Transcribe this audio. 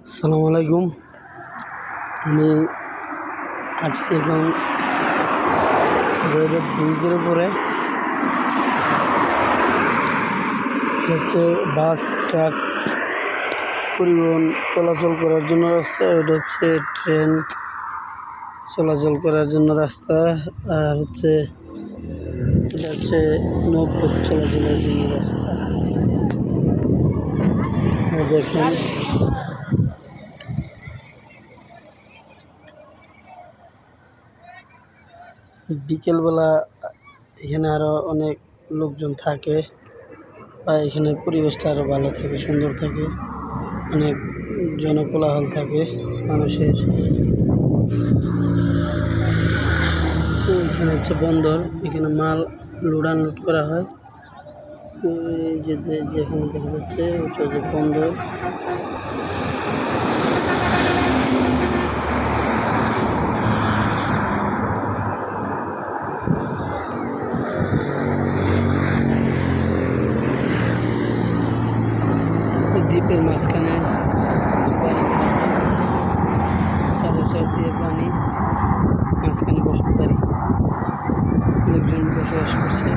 আসসালামু আলাইকুম। আমি আজকে এখন ভৈরব ব্রিজের উপরে হচ্ছে বাস ট্রাক পরিবহন চলাচল করার জন্য রাস্তা, ওটা হচ্ছে ট্রেন চলাচল করার জন্য রাস্তা, আর হচ্ছে এটা হচ্ছে নৌপথ চলাচলের জন্য রাস্তা। দেখেন বিকেলবেলা এখানে আরো অনেক লোকজন থাকে, বা এখানে পরিবেশটা আরো ভালো থাকে, সুন্দর থাকে, অনেক জনকোলাহল থাকে মানুষের। এখানে হচ্ছে বন্দর, এখানে মাল লোড আনলোড করা হয়। এই যেখানে দেখা যাচ্ছে ওটা হচ্ছে বন্দর। দ্বীপের মাঝখানে পানি আছে, চারোচার দিয়ে পানি, মাঝখানে বসতে পারি, লোকজন বসবাস করছে।